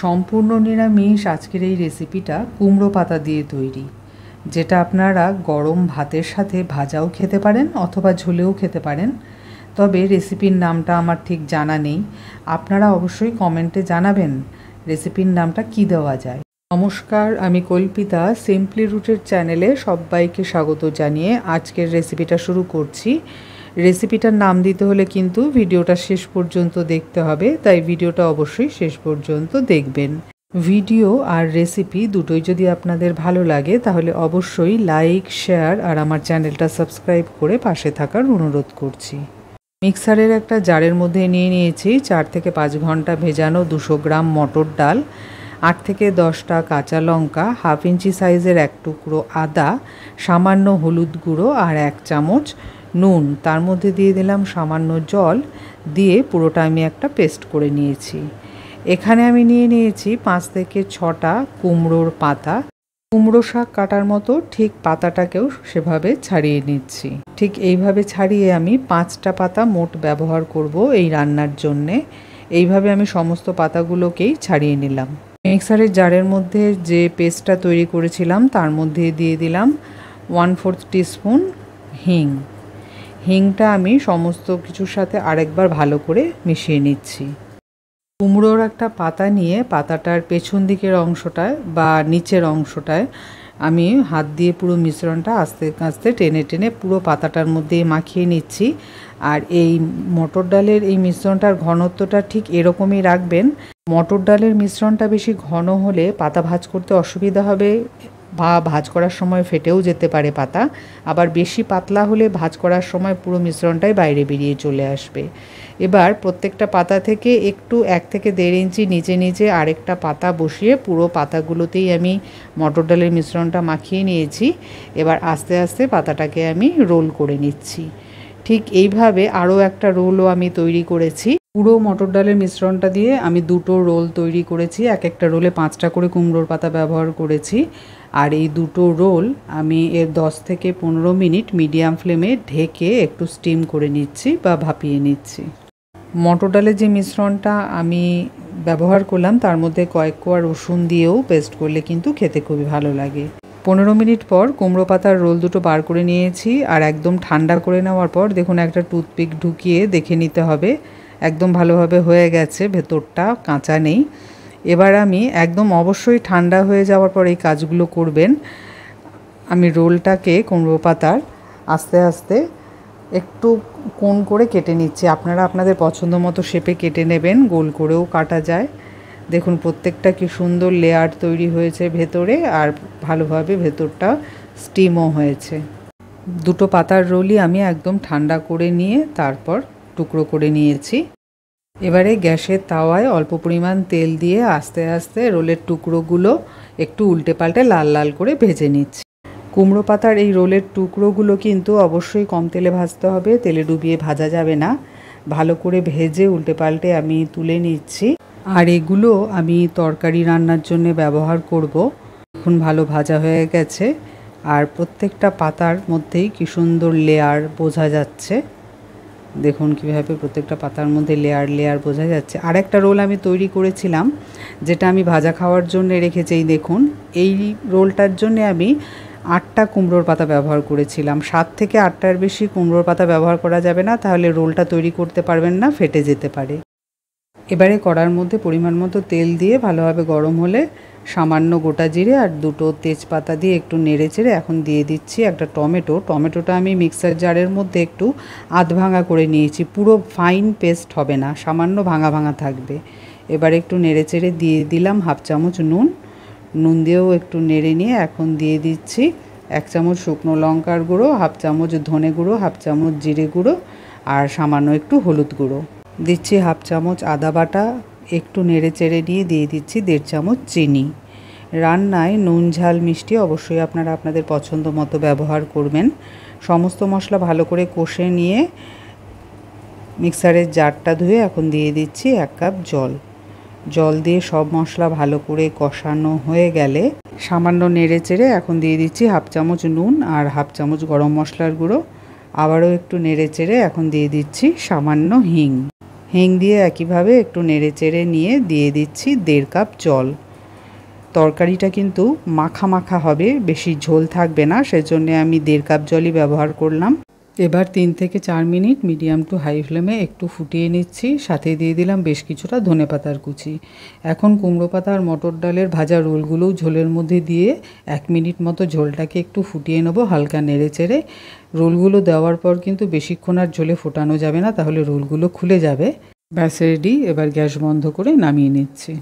সম্পূর্ণ নিরামিষ আজকের এই রেসিপিটা কুমড়ো পাতা দিয়ে তৈরি, যেটা আপনারা গরম ভাতের সাথে ভাজাও খেতে পারেন অথবা ঝোলেও খেতে পারেন। তবে রেসিপির নামটা আমার ঠিক জানা নেই, আপনারা অবশ্যই কমেন্টে জানাবেন রেসিপির নামটা কি দেওয়া যায়। নমস্কার, আমি কল্পিতা সিম্পলি রুটের চ্যানেলে সবাইকে স্বাগত জানিয়ে আজকের রেসিপিটা শুরু করছি। রেসিপিটার নাম দিতে হলে কিন্তু ভিডিওটা শেষ পর্যন্ত দেখতে হবে, তাই ভিডিওটা অবশ্যই শেষ পর্যন্ত দেখবেন। ভিডিও আর রেসিপি দুটোই যদি আপনাদের ভালো লাগে তাহলে অবশ্যই লাইক, শেয়ার আর আমার চ্যানেলটা সাবস্ক্রাইব করে পাশে থাকার অনুরোধ করছি। মিক্সারের একটা জারের মধ্যে নিয়ে নিয়েছি 4 থেকে 5 ঘন্টা ভেজানো 200 গ্রাম মটর ডাল, 8 থেকে 10টা কাঁচা লঙ্কা, হাফ ইঞ্চি সাইজের এক টুকরো আদা, সামান্য হলুদ গুঁড়ো আর 1 চামচ নুন, তার মধ্যে দিয়ে দিলাম সামান্য জল, দিয়ে পুরোটা আমি একটা পেস্ট করে নিয়েছি। এখানে আমি নিয়ে নিয়েছি 5 থেকে 6টা কুমড়োর পাতা। কুমড়ো শাক কাটার মতো ঠিক পাতাটাকেও সেভাবে ছাড়িয়ে নিচ্ছি। ঠিক এইভাবে ছাড়িয়ে আমি 5টা পাতা মোট ব্যবহার করব এই রান্নার জন্যে। এইভাবে আমি সমস্ত পাতাগুলোকেই ছাড়িয়ে নিলাম। মিক্সারের জারের মধ্যে যে পেস্টটা তৈরি করেছিলাম তার মধ্যে দিয়ে দিলাম 1/4 টিস্পুন হিং। হিংটা আমি সমস্ত কিছুর সাথে আরেকবার ভালো করে মিশিয়ে নিচ্ছি। কুমড়োর একটা পাতা নিয়ে পাতাটার পেছন দিকের অংশটায় বা নিচের অংশটায় আমি হাত দিয়ে পুরো মিশ্রণটা আস্তে আস্তে টেনে টেনে পুরো পাতাটার মধ্যে মাখিয়ে নিচ্ছি। আর এই মটর ডালের এই মিশ্রণটার ঘনত্বটা ঠিক এরকমই রাখবেন। মটর ডালের মিশ্রণটা বেশি ঘন হলে পাতা ভাজ করতে অসুবিধা হবে বা ভাজ করার সময় ফেটেও যেতে পারে পাতা, আবার বেশি পাতলা হলে ভাজ করার সময় পুরো মিশ্রণটাই বাইরে বেরিয়ে চলে আসবে। এবার প্রত্যেকটা পাতা থেকে একটু 1 থেকে 1.5 ইঞ্চি নিচে নিচে আরেকটা পাতা বসিয়ে পুরো পাতাগুলোতেই আমি মটর ডালের মিশ্রণটা মাখিয়ে নিয়েছি। এবার আস্তে আস্তে পাতাটাকে আমি রোল করে নিচ্ছি। ঠিক এইভাবে আরও একটা রোলও আমি তৈরি করেছি। পুরো মটর ডালের মিশ্রণটা দিয়ে আমি 2টো রোল তৈরি করেছি। এক একটা রোলে 5টা করে কুমড়োর পাতা ব্যবহার করেছি। আর এই 2টো রোল আমি এর 10 থেকে 15 মিনিট মিডিয়াম ফ্লেমে ঢেকে একটু স্টিম করে নিচ্ছি বা ভাপিয়ে নিচ্ছি। মটর ডালের যে মিশ্রণটা আমি ব্যবহার করলাম তার মধ্যে কয়েক কোয়া রসুন দিয়েও পেস্ট করলে কিন্তু খেতে খুবই ভালো লাগে। 15 মিনিট পর কুমড়ো পাতার রোল 2টো বার করে নিয়েছি। আর একদম ঠান্ডা করে নেওয়ার পর দেখুন একটা টুথপিক ঢুকিয়ে দেখে নিতে হবে একদম ভালোভাবে হয়ে গেছে, ভেতরটা কাঁচা নেই। এবার আমি একদম অবশ্যই ঠান্ডা হয়ে যাওয়ার পর এই কাজগুলো করবেন। আমি রোলটাকে কুমড়ো পাতার আস্তে আস্তে একটু কোণ করে কেটে নিচ্ছি। আপনারা আপনাদের পছন্দ মতো শেপে কেটে নেবেন, গোল করেও কাটা যায়। দেখুন প্রত্যেকটা কি সুন্দর লেয়ার তৈরি হয়েছে ভেতরে, আর ভালোভাবে ভেতরটা স্টিমও হয়েছে। 2টো পাতার রোলই আমি একদম ঠান্ডা করে নিয়ে তারপর টুকরো করে নিয়েছি। এবারে গ্যাসের তাওয়ায় অল্প পরিমাণ তেল দিয়ে আস্তে আস্তে রোলের টুকরোগুলো একটু উল্টে পাল্টে লাল লাল করে ভেজে নিচ্ছি। কুমড়ো পাতার এই রোলের টুকরোগুলো কিন্তু অবশ্যই কম তেলে ভাজতে হবে, তেলে ডুবিয়ে ভাজা যাবে না। ভালো করে ভেজে উল্টে পাল্টে আমি তুলে নিচ্ছি। আর এগুলো আমি তরকারি রান্নার জন্য ব্যবহার করব। এখন ভালো ভাজা হয়ে গেছে আর প্রত্যেকটা পাতার মধ্যেই কি সুন্দর লেয়ার বোঝা যাচ্ছে। দেখুন কীভাবে প্রত্যেকটা পাতার মধ্যে লেয়ার লেয়ার বোঝা যাচ্ছে। আর একটা রোল আমি তৈরি করেছিলাম যেটা আমি ভাজা খাওয়ার জন্য রেখেছি। এই দেখুন এই রোলটার জন্য আমি 8টা কুমড়োর পাতা ব্যবহার করেছিলাম। 7 থেকে 8টার বেশি কুমড়োর পাতা ব্যবহার করা যাবে না, তাহলে রোলটা তৈরি করতে পারবেন না, ফেটে যেতে পারে। এবারে কড়ার মধ্যে পরিমাণ মতো তেল দিয়ে ভালোভাবে গরম হলে সামান্য গোটা জিরে আর 2টো তেজপাতা দিয়ে একটু নেড়ে চেড়ে এখন দিয়ে দিচ্ছি একটা টমেটো। টমেটোটা আমি মিক্সার জারের মধ্যে একটু আধ ভাঙা করে নিয়েছি, পুরো ফাইন পেস্ট হবে না, সামান্য ভাঙা ভাঙা থাকবে। এবার একটু নেড়ে চেড়ে দিয়ে দিলাম হাফ চামচ নুন। নুন দিয়েও একটু নেড়ে নিয়ে এখন দিয়ে দিচ্ছি 1 চামচ শুকনো লঙ্কার গুঁড়ো, হাফ চামচ ধনে গুঁড়ো, হাফ চামচ জিরে গুঁড়ো আর সামান্য একটু হলুদ গুঁড়ো। দিচ্ছি হাফ চামচ আদা বাটা, একটু নেড়ে চেড়ে নিয়ে দিয়ে দিচ্ছি 1.5 চামচ চিনি। রান্নায় নুন ঝাল মিষ্টি অবশ্যই আপনারা আপনাদের পছন্দ মতো ব্যবহার করবেন। সমস্ত মশলা ভালো করে কষে নিয়ে মিক্সারের জারটা ধুয়ে এখন দিয়ে দিচ্ছি 1 কাপ জল। জল দিয়ে সব মশলা ভালো করে কষানো হয়ে গেলে সামান্য নেড়ে চেড়ে এখন দিয়ে দিচ্ছি হাফ চামচ নুন আর হাফ চামচ গরম মশলার গুঁড়ো। আবারও একটু নেড়ে চেড়ে এখন দিয়ে দিচ্ছি সামান্য হিং। হিং দিয়ে একইভাবে একটু নেড়েচেড়ে নিয়ে দিয়ে দিচ্ছি 1.5 কাপ জল। তরকারিটা কিন্তু মাখা মাখা হবে, বেশি ঝোল থাকবে না, সেজন্য আমি 1.5 কাপ জলই ব্যবহার করলাম। এবার 3 থেকে 4 মিনিট মিডিয়াম টু হাই ফ্লেমে একটু ফুটিয়ে নিচ্ছি। সাথে দিয়ে দিলাম বেশ কিছুটা ধনেপাতার কুচি। এখন কুমড়ো পাতা আর মটর ডালের ভাজা রোলগুলোও ঝোলের মধ্যে দিয়ে 1 মিনিট মতো ঝোলটাকে একটু ফুটিয়ে নেব হালকা নেড়েচেড়ে। রোলগুলো দেওয়ার পর কিন্তু বেশিক্ষণ আর ঝোলে ফোটানো যাবে না, তাহলে রোলগুলো খুলে যাবে। ব্যাস রেডি। এবার গ্যাস বন্ধ করে নামিয়ে নিচ্ছি।